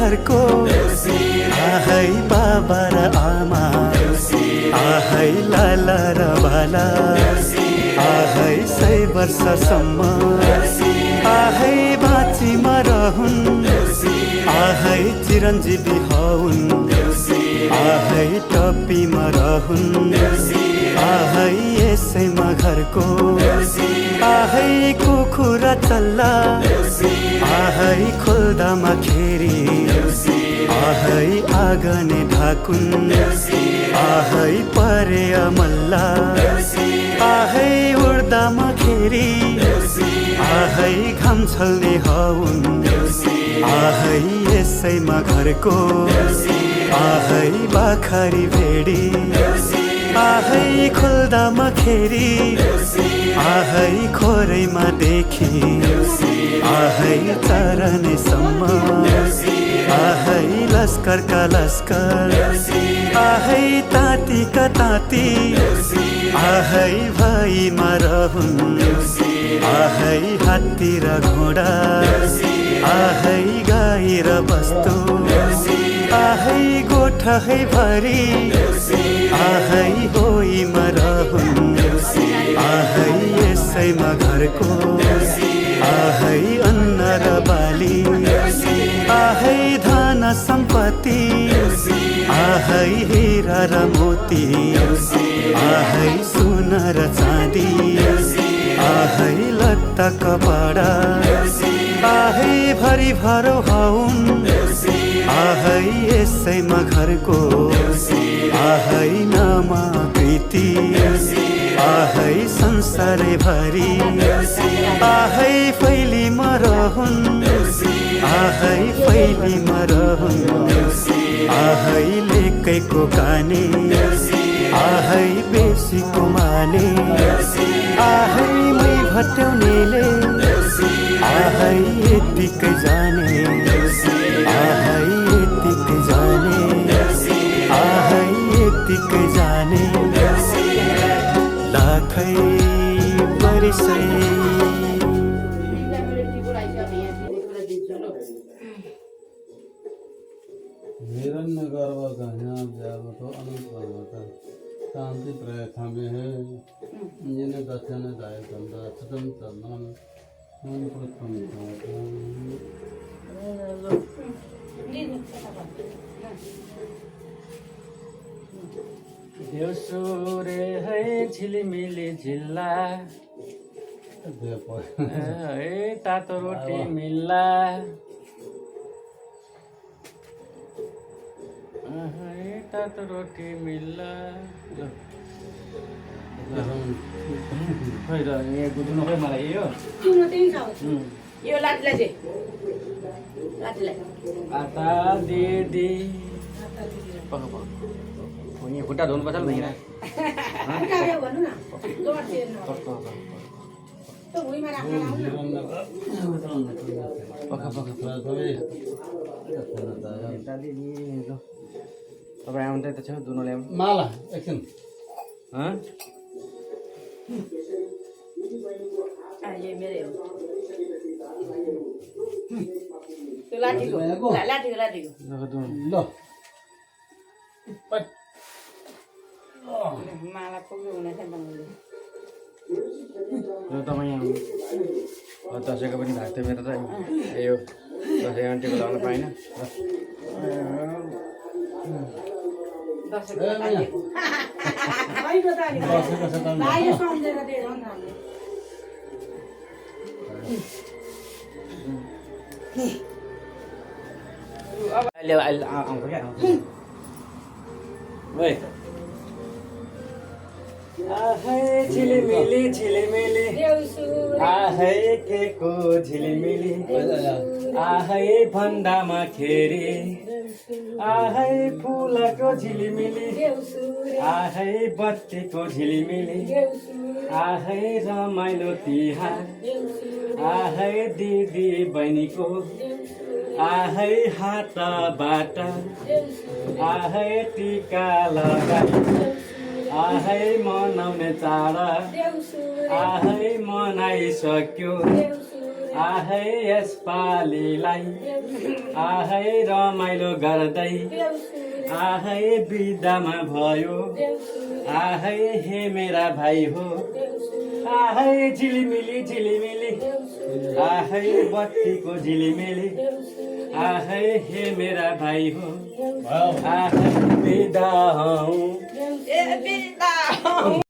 घरको आहै बाबा र आमा आहै लाला र बाला आहै 100 वर्षसम्म आहै बाँची मरहुन् आहै चिरञ्जीवी हौन् आहै टप्पीमा रहून् आहै यसैमा घरको आहै कुखुरा चल्ला आहै खोल्दामा खेरी आहै आँगने ढाकुन् आहै परे अमल्ला आहै उड्दामा खेरी आहै घाम छल्ने हौन् आहै यसैमा घरको आहै बाखरी भेडी आहै खोल्दामा खेरी आहै खोरैमा देखी आहै चरनेसम्म आहै लस्करका लस्कर आहै तातीका ताती आहै भैमा रहून् आहै हात्ती र घोडा आहै गाई र बस्तु आहै गोठा है भरी आहै होइमा रहून् आहै यसैमा घरको आहै अन्न र बाली आहै धन सम्पत्ति आहै हीरा र मोती आहै सुन र चाँदी आहै लत्ता कपडा आहै भरी भरो हौन् आहै यसैमा घरको आहै नामाकृति आहै संसारै भरी आहै फैलीमा रहून् आहै फैलीमा रहून् आहै लेकैको काने आहै बेसीको माने आहै मै भट्याउनेले आहै यतिकै जाने आहै यतिकै जाने आहै यतिकै जाने लाखै बरिसै हिरण्य गर्भ घना व्यावतो अनंत पर्वता शांति प्रयथा में है जिन्हें दक्षिण दाय गंधा छतम चंदन मन प्रथम देउसुरे है झिलिमिली झिल्ला है तातो रोटी मिल्ला तातो रोटी मिल्ला खै र यहाँ गुज्नु खै मलाई यो आता दिदी पख पख यहाँ खुट्टा धुनुपर्छ नि तपाईँ आउँदै त छ दुनो ल्याउनु माला एकछिन माला पुग्यो हुने थियो तपाईँ यहाँ दसैँको पनि भएको थियो मेरो त ए हो दसैँ आन्टीको लाउनु पाइनँ अहिले आउँछ क्या आहै झिलिमिली झिलिमिली आहै के को झिलिमिली आहै भन्दामा खेरी आहै फुलको झिलिमिली आहै बत्तीको झिलिमिली आहै रमाइलो तिहार आहै दिदी बहिनीको आहै हातबाट आहै टिका लगाई आहै मनाउने चाड आहै मनाइसक्यो आहै यसपालिलाई आहै रमाइलो गर्दै आहै बिदामा भयो आहै हे मेरा भाइ हो आहै झिलिमिली झिलिमिली आहै बत्तीको झिलिमिली आहै हे मेरा भाइ हो आहै बिदा हौ